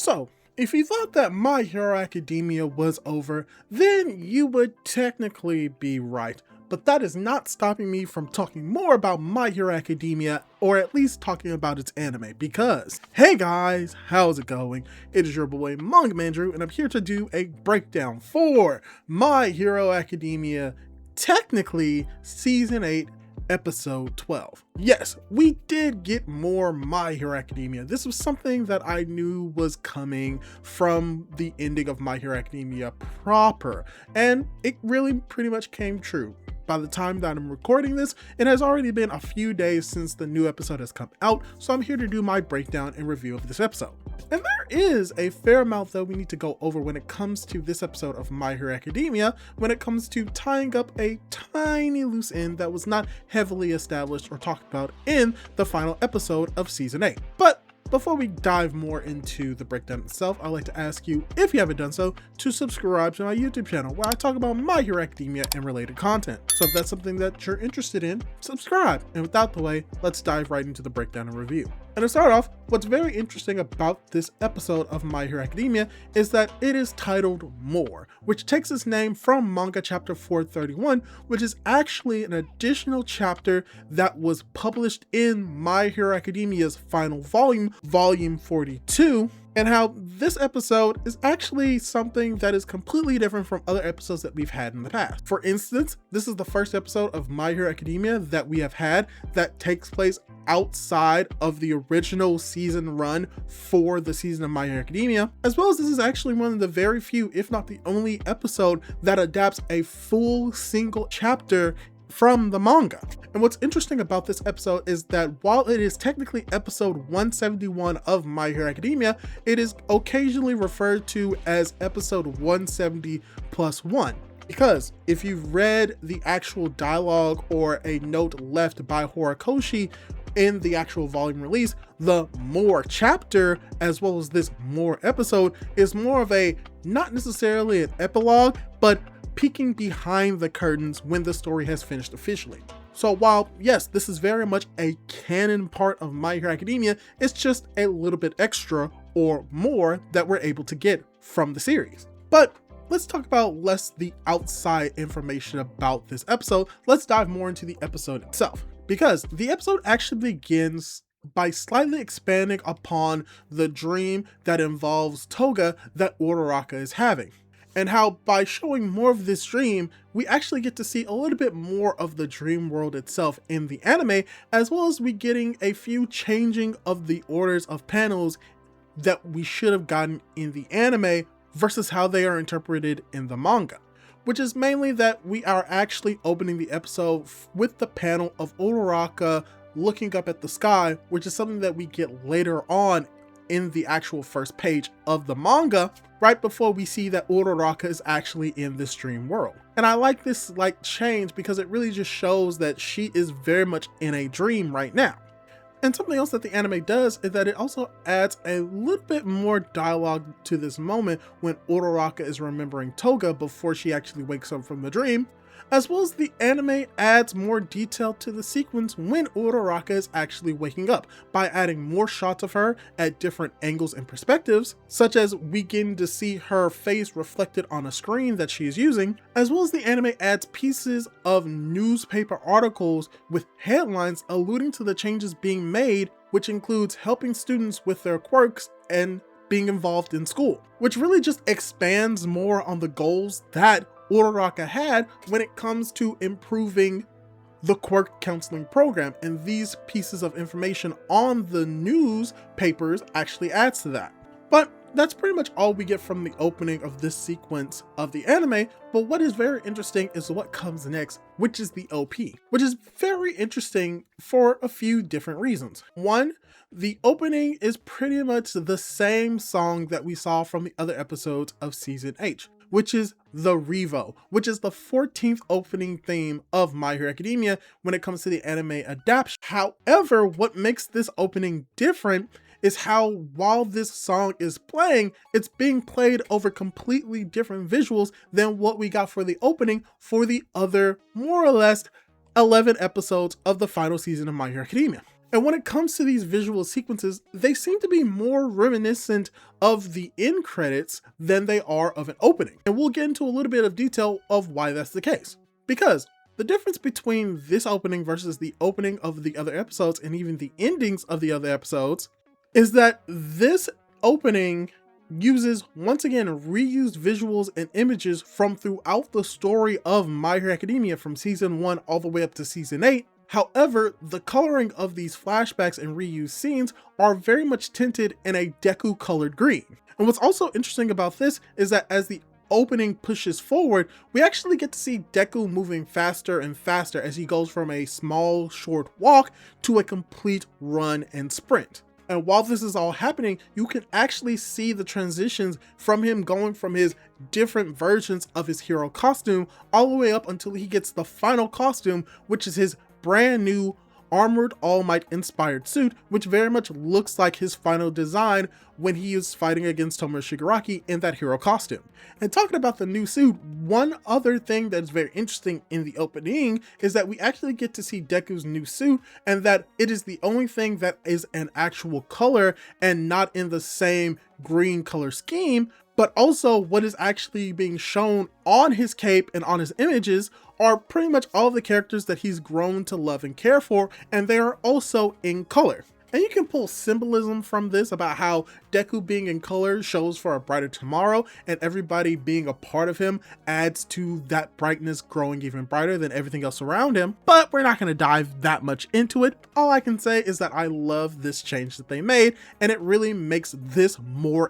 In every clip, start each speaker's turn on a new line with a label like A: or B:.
A: So, if you thought that My Hero Academia was over, then you would technically be right. But that is not stopping me from talking more about My Hero Academia, or at least talking about its anime, because, hey guys, how's it going? It is your boy Manga Andrew, and I'm here to do a breakdown for My Hero Academia, technically Season 8, Episode 12. Yes, we did get more My Hero Academia. This was something that I knew was coming from the ending of My Hero Academia proper, and it really pretty much came true. By the time that I'm recording this, it has already been a few days since the new episode has come out, so I'm here to do my breakdown and review of this episode. And there is a fair amount that we need to go over when it comes to this episode of My Hero Academia, when it comes to tying up a tiny loose end that was not heavily established or talked about in the final episode of Season 8. But before we dive more into the breakdown itself, I'd like to ask you, if you haven't done so, to subscribe to my YouTube channel where I talk about My Hero Academia and related content. So if that's something that you're interested in, subscribe. And without the way, let's dive right into the breakdown and review. And to start off, what's very interesting about this episode of My Hero Academia is that it is titled More, which takes its name from manga chapter 431, which is actually an additional chapter that was published in My Hero Academia's final volume, volume 42, and how this episode is actually something that is completely different from other episodes that we've had in the past. For instance, this is the first episode of My Hero Academia that we have had that takes place outside of the original season run for the season of My Hero Academia, as well as this is actually one of the very few, if not the only episode that adapts a full single chapter from the manga. And what's interesting about this episode is that while it is technically episode 171 of My Hero Academia, it is occasionally referred to as episode 170 plus 1. Because if you've read the actual dialogue or a note left by Horikoshi in the actual volume release, the More chapter, as well as this More episode, is more of a, not necessarily an epilogue, but peeking behind the curtains when the story has finished officially. So while, yes, this is very much a canon part of My Hero Academia, it's just a little bit extra or more that we're able to get from the series. But let's talk about less the outside information about this episode. Let's dive more into the episode itself, because the episode actually begins by slightly expanding upon the dream that involves Toga that Uraraka is having, and how by showing more of this dream, we actually get to see a little bit more of the dream world itself in the anime, as well as we getting a few changing of the orders of panels that we should have gotten in the anime versus how they are interpreted in the manga. Which is mainly that we are actually opening the episode with the panel of Uraraka looking up at the sky, which is something that we get later on in the actual first page of the manga, right before we see that Uraraka is actually in this dream world. And I like this change because it really just shows that she is very much in a dream right now. And something else that the anime does is that it also adds a little bit more dialogue to this moment when Uraraka is remembering Toga before she actually wakes up from the dream, as well as the anime adds more detail to the sequence when Uraraka is actually waking up by adding more shots of her at different angles and perspectives, such as we getting to see her face reflected on a screen that she is using, as well as the anime adds pieces of newspaper articles with headlines alluding to the changes being made, which includes helping students with their quirks and being involved in school, which really just expands more on the goals that Uraraka had when it comes to improving the Quirk counseling program, and these pieces of information on the newspapers actually adds to that. But that's pretty much all we get from the opening of this sequence of the anime, but what is very interesting is what comes next, which is the OP, which is very interesting for a few different reasons. One, the opening is pretty much the same song that we saw from the other episodes of Season 8, which is the Revo, which is the 14th opening theme of My Hero Academia when it comes to the anime adaptation. However, what makes this opening different is how while this song is playing, it's being played over completely different visuals than what we got for the opening for the other more or less 11 episodes of the final season of My Hero Academia. And when it comes to these visual sequences, they seem to be more reminiscent of the end credits than they are of an opening. And we'll get into a little bit of detail of why that's the case. Because the difference between this opening versus the opening of the other episodes and even the endings of the other episodes is that this opening uses, once again, reused visuals and images from throughout the story of My Hero Academia from season 1 all the way up to season 8. However, the coloring of these flashbacks and reused scenes are very much tinted in a Deku colored green. And what's also interesting about this is that as the opening pushes forward, we actually get to see Deku moving faster and faster as he goes from a small, short walk to a complete run and sprint. And while this is all happening, you can actually see the transitions from him going from his different versions of his hero costume all the way up until he gets the final costume, which is his brand new Armored All Might inspired suit, which very much looks like his final design when he is fighting against Tomoe Shigaraki in that hero costume. And talking about the new suit, one other thing that's very interesting in the opening is that we actually get to see Deku's new suit, and that it is the only thing that is an actual color and not in the same green color scheme, but also what is actually being shown on his cape and on his images are pretty much all the characters that he's grown to love and care for, and they are also in color. And you can pull symbolism from this about how Deku being in color shows for a brighter tomorrow, and everybody being a part of him adds to that brightness growing even brighter than everything else around him. But we're not going to dive that much into it. All I can say is that I love this change that they made, and it really makes this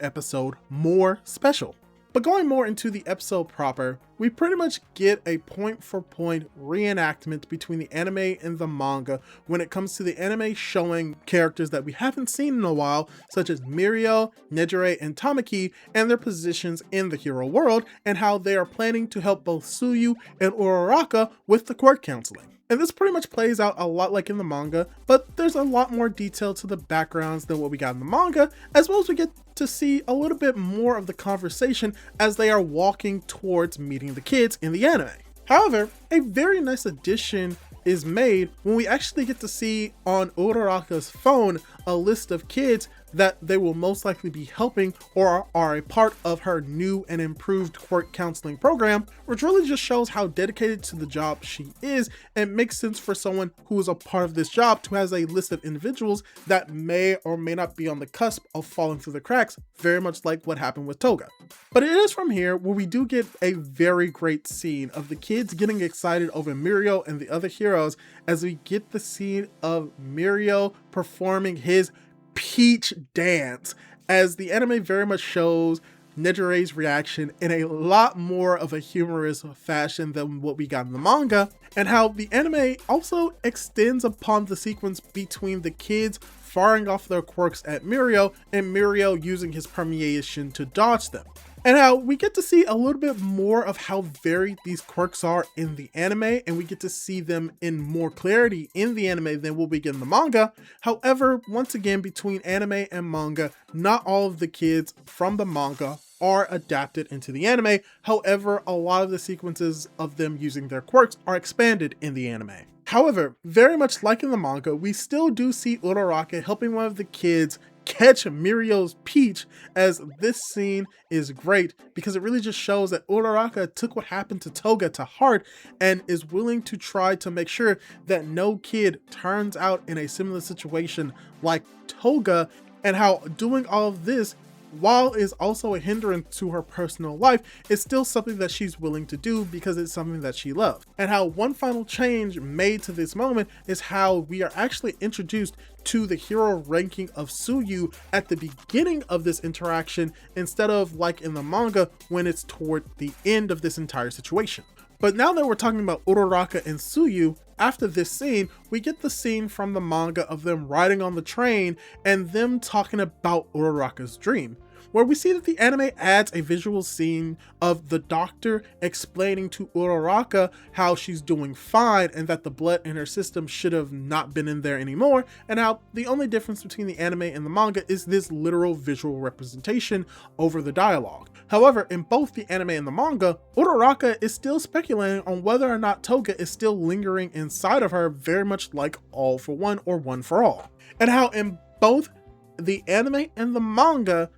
A: episode more special. But going more into the episode proper, we pretty much get a point-for-point reenactment between the anime and the manga when it comes to the anime showing characters that we haven't seen in a while, such as Mirio, Nejire, and Tamaki, and their positions in the hero world, and how they are planning to help both Tsuyu and Uraraka with the Quirk counseling. And this pretty much plays out a lot like in the manga, but there's a lot more detail to the backgrounds than what we got in the manga, as well as we get to see a little bit more of the conversation as they are walking towards meeting the kids in the anime. However, a very nice addition is made when we actually get to see on Uraraka's phone a list of kids that they will most likely be helping or are a part of her new and improved Quirk counseling program, which really just shows how dedicated to the job she is, and makes sense for someone who is a part of this job to have a list of individuals that may or may not be on the cusp of falling through the cracks, very much like what happened with Toga. But it is from here where we do get a very great scene of the kids getting excited over Mirio and the other heroes as we get the scene of Mirio performing his peach dance, as the anime very much shows Nejire's reaction in a lot more of a humorous fashion than what we got in the manga, and how the anime also extends upon the sequence between the kids firing off their quirks at Mirio and Mirio using his permeation to dodge them. And how we get to see a little bit more of how varied these quirks are in the anime, and we get to see them in more clarity in the anime than what we get in the manga. However, once again, between anime and manga, not all of the kids from the manga are adapted into the anime. However, a lot of the sequences of them using their quirks are expanded in the anime. However, very much like in the manga, we still do see Uraraka helping one of the kids catch Mirio's peach, as this scene is great because it really just shows that Uraraka took what happened to Toga to heart and is willing to try to make sure that no kid turns out in a similar situation like Toga, and how doing all of this, while is also a hindrance to her personal life, it's still something that she's willing to do because it's something that she loves. And how one final change made to this moment is how we are actually introduced to the hero ranking of Tsuyu at the beginning of this interaction, instead of like in the manga when it's toward the end of this entire situation. But now that we're talking about Uraraka and Tsuyu, after this scene, we get the scene from the manga of them riding on the train and them talking about Uraraka's dream. where we see that the anime adds a visual scene of the doctor explaining to Uraraka how she's doing fine and that the blood in her system should have not been in there anymore, and how the only difference between the anime and the manga is this literal visual representation over the dialogue. However, in both the anime and the manga, Uraraka is still speculating on whether or not Toga is still lingering inside of her, very much like All for One or One for All. And how in both the anime and the manga,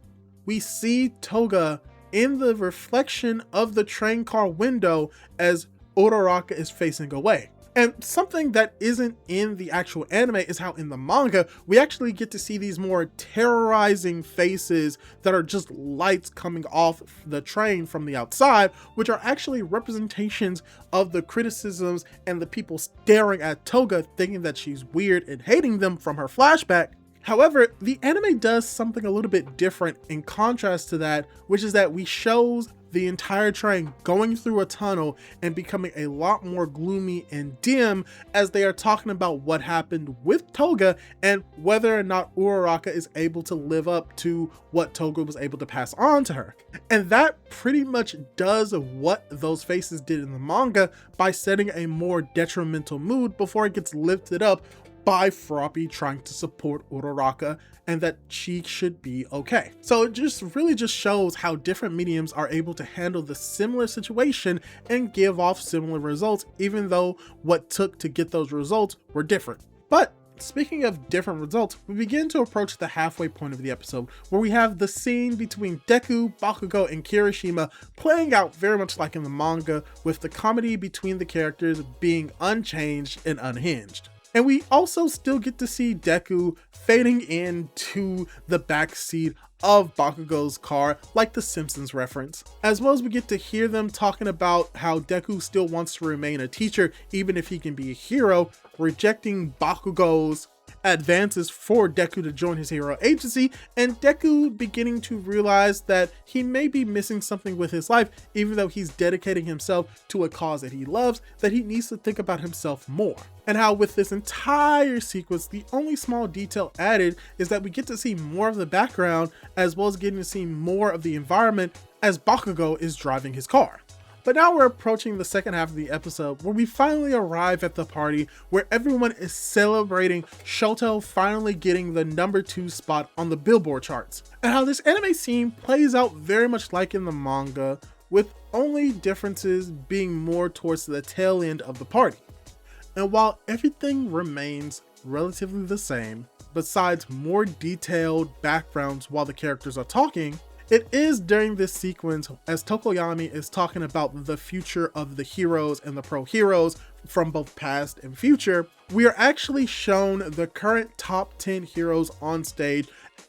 A: we see Toga in the reflection of the train car window as Uraraka is facing away. And something that isn't in the actual anime is how in the manga, we actually get to see these more terrorizing faces that are just lights coming off the train from the outside, which are actually representations of the criticisms and the people staring at Toga thinking that she's weird and hating them from her flashback. However, the anime does something a little bit different in contrast to that, which is that we shows the entire train going through a tunnel and becoming a lot more gloomy and dim as they are talking about what happened with Toga and whether or not Uraraka is able to live up to what Toga was able to pass on to her. And that pretty much does what those faces did in the manga by setting a more detrimental mood before it gets lifted up by Froppy trying to support Uraraka and that she should be okay. So it just really just shows how different mediums are able to handle the similar situation and give off similar results, even though what took to get those results were different. But speaking of different results, we begin to approach the halfway point of the episode, where we have the scene between Deku, Bakugo, and Kirishima playing out very much like in the manga, with the comedy between the characters being unchanged and unhinged. And we also still get to see Deku fading into the backseat of Bakugo's car, like the Simpsons reference, as well as we get to hear them talking about how Deku still wants to remain a teacher even if he can be a hero, rejecting Bakugo's advances for Deku to join his hero agency, and Deku beginning to realize that he may be missing something with his life, even though he's dedicating himself to a cause that he loves, that he needs to think about himself more. And how with this entire sequence, the only small detail added is that we get to see more of the background, as well as getting to see more of the environment as Bakugo is driving his car. But now we're approaching the second half of the episode, where we finally arrive at the party where everyone is celebrating Shoto finally getting the #2 spot on the Billboard charts, and how this anime scene plays out very much like in the manga, with only differences being more towards the tail end of the party. And while everything remains relatively the same, besides more detailed backgrounds while the characters are talking, it is during this sequence, as Tokoyami is talking about the future of the heroes and the pro heroes from both past and future, we are actually shown the current top 10 heroes on stage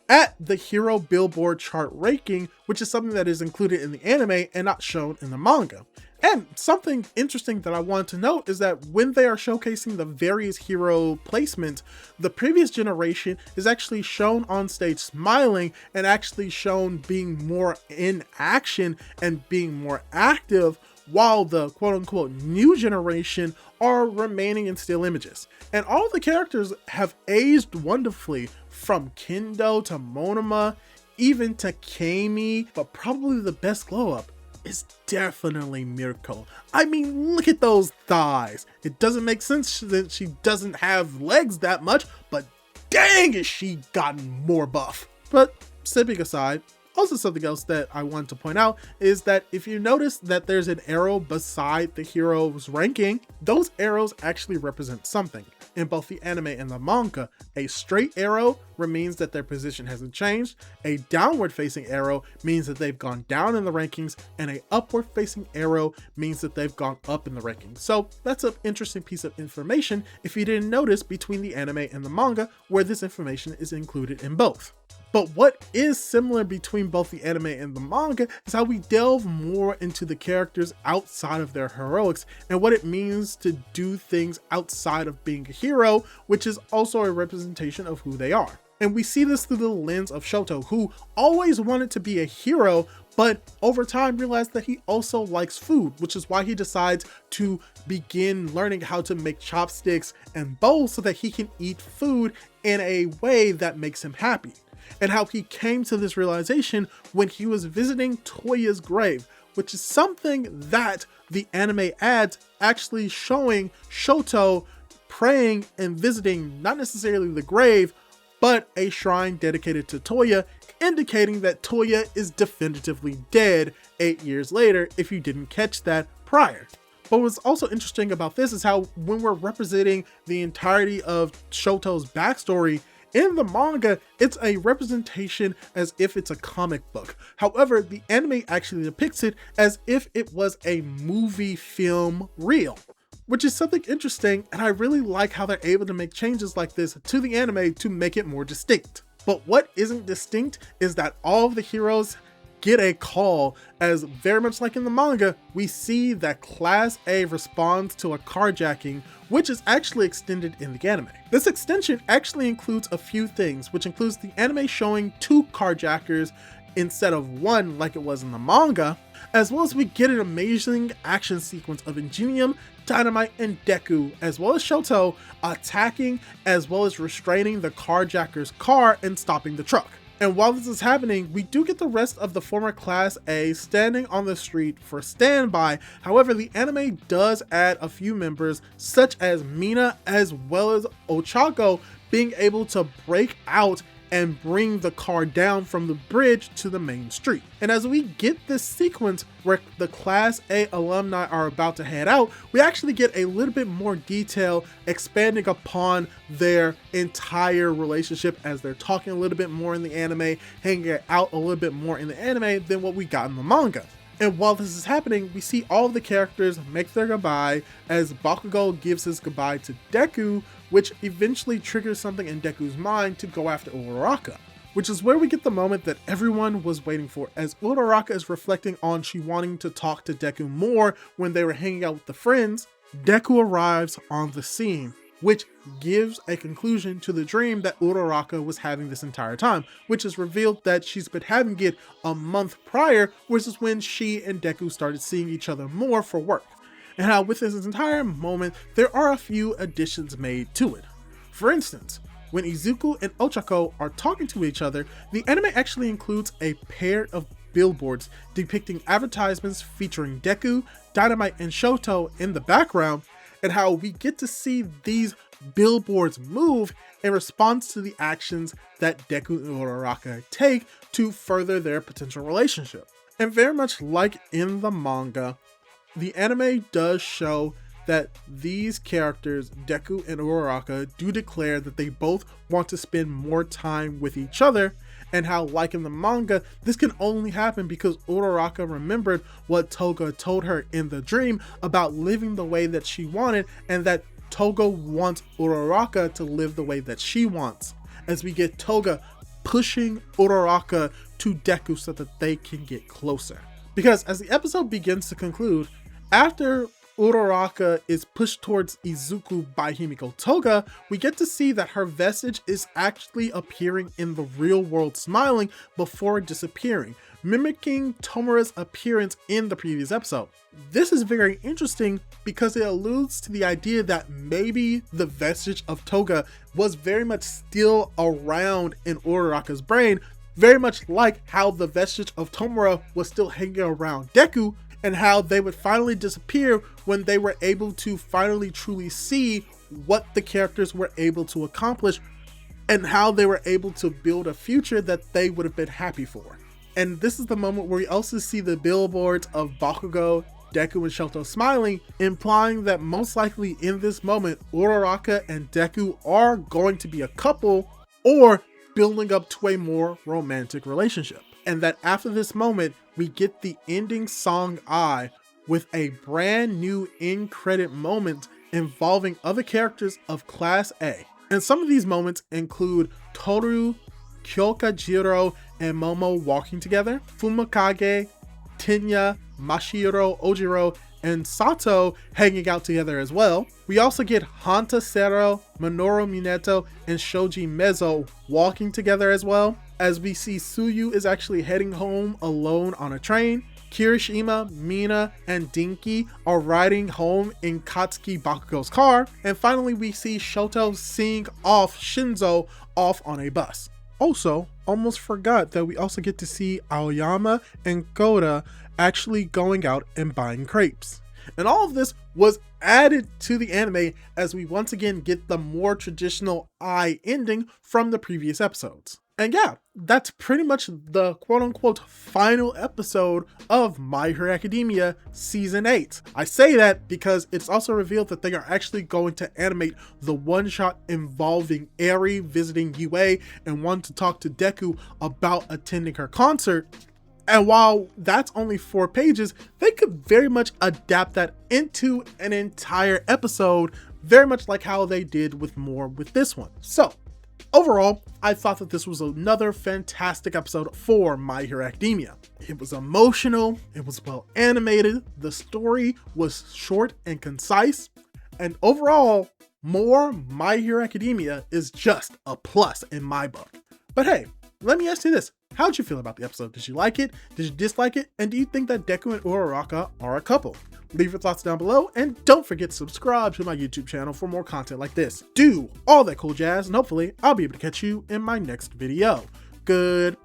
A: at the Hero Billboard chart ranking, which is something that is included in the anime and not shown in the manga. And something interesting that I want to note is that when they are showcasing the various hero placements, the previous generation is actually shown on stage smiling and actually shown being more in action and being more active, while the quote-unquote new generation are remaining in still images. And all of the characters have aged wonderfully, from Kendo to Monoma, even to Kami, but probably the best glow-up is definitely Mirko. I mean, look at those thighs. It doesn't make sense that she doesn't have legs that much, but dang is she gotten more buff. But stepping aside, also something else that I want to point out is that if you notice that there's an arrow beside the hero's ranking, those arrows actually represent something. In both the anime and the manga, a straight arrow means that their position hasn't changed, a downward facing arrow means that they've gone down in the rankings, and a upward facing arrow means that they've gone up in the rankings. So that's an interesting piece of information if you didn't notice between the anime and the manga, where this information is included in both. But what is similar between both the anime and the manga is how we delve more into the characters outside of their heroics and what it means to do things outside of being a hero, which is also a representation of who they are. And we see this through the lens of Shoto, who always wanted to be a hero, but over time realized that he also likes food, which is why he decides to begin learning how to make chopsticks and bowls so that he can eat food in a way that makes him happy. and how he came to this realization when he was visiting Toya's grave, which is something that the anime adds, actually showing Shoto praying and visiting not necessarily the grave, but a shrine dedicated to Toya, indicating that Toya is definitively dead 8 years later, if you didn't catch that prior. But what's also interesting about this is how when we're representing the entirety of Shoto's backstory in the manga, it's a representation as if it's a comic book. However, the anime actually depicts it as if it was a movie film reel, which is something interesting, and I really like how they're able to make changes like this to the anime to make it more distinct. But what isn't distinct is that all of the heroes get a call, as very much like in the manga, we see that Class A responds to a carjacking, which is actually extended in the anime. This extension actually includes a few things, which includes the anime showing 2 carjackers instead of 1 like it was in the manga, as well as we get an amazing action sequence of Ingenium, Dynamite, and Deku, as well as Shoto attacking as well as restraining the carjacker's car and stopping the truck. And while this is happening, we do get the rest of the former Class A standing on the street for standby. However, the anime does add a few members, such as Mina as well as Ochako, being able to break out and bring the car down from the bridge to the main street. And as we get this sequence where the Class A alumni are about to head out, we actually get a little bit more detail expanding upon their entire relationship, as they're talking a little bit more in the anime, hanging out a little bit more in the anime than what we got in the manga. And while this is happening, we see all of the characters make their goodbye, as Bakugo gives his goodbye to Deku, which eventually triggers something in Deku's mind to go after Uraraka. Which is where we get the moment that everyone was waiting for, as Uraraka is reflecting on she wanting to talk to Deku more when they were hanging out with the friends. Deku arrives on the scene, which gives a conclusion to the dream that Uraraka was having this entire time, which is revealed that she's been having it a month prior, which is when she and Deku started seeing each other more for work. And how with this entire moment, there are a few additions made to it. For instance, when Izuku and Ochako are talking to each other, the anime actually includes a pair of billboards depicting advertisements featuring Deku, Dynamite, and Shoto in the background, and how we get to see these billboards move in response to the actions that Deku and Uraraka take to further their potential relationship. And very much like in the manga, the anime does show that these characters, Deku and Uraraka, do declare that they both want to spend more time with each other, and how, like in the manga, this can only happen because Uraraka remembered what Toga told her in the dream about living the way that she wanted, and that Toga wants Uraraka to live the way that she wants, as we get Toga pushing Uraraka to Deku so that they can get closer. Because as the episode begins to conclude, after Uraraka is pushed towards Izuku by Himiko Toga, we get to see that her vestige is actually appearing in the real world, smiling before disappearing, mimicking Tomura's appearance in the previous episode. This is very interesting because it alludes to the idea that maybe the vestige of Toga was very much still around in Uraraka's brain, very much like how the vestige of Tomura was still hanging around Deku, and how they would finally disappear when they were able to finally truly see what the characters were able to accomplish, and how they were able to build a future that they would have been happy for. And this is the moment where we also see the billboards of Bakugo, Deku, and Shoto smiling, implying that most likely in this moment, Uraraka and Deku are going to be a couple, or building up to a more romantic relationship. And that after this moment, we get the ending song I, with a brand new end credit moment involving other characters of Class A. And some of these moments include Toru, Kyokajiro, and Momo walking together, Fumikage, Tenya, Mashiro, Ojiro, and Sato hanging out together as well. We also get Hanta Sero, Minoru Minato, and Shoji Mezzo walking together as well, as we see Tsuyu is actually heading home alone on a train. Kirishima, Mina, and Dinky are riding home in Katsuki Bakugo's car. And finally, we see Shoto seeing off Shinzo off on a bus. Also, almost forgot that we also get to see Aoyama and Koda actually going out and buying crepes. And all of this was added to the anime as we once again get the more traditional I ending from the previous episodes. And yeah, that's pretty much the quote-unquote final episode of My Hero Academia Season 8. I say that because it's also revealed that they are actually going to animate the one-shot involving Eri visiting UA and wanting to talk to Deku about attending her concert. And while that's only 4 pages, they could very much adapt that into an entire episode, very much like how they did with this one. So, overall, I thought that this was another fantastic episode for My Hero Academia. It was emotional, it was well animated, the story was short and concise, and overall, more My Hero Academia is just a plus in my book. But hey, let me ask you this. How'd you feel about the episode? Did you like it? Did you dislike it? And do you think that Deku and Uraraka are a couple? Leave your thoughts down below, and don't forget to subscribe to my YouTube channel for more content like this. Do all that cool jazz, and hopefully I'll be able to catch you in my next video. Goodbye!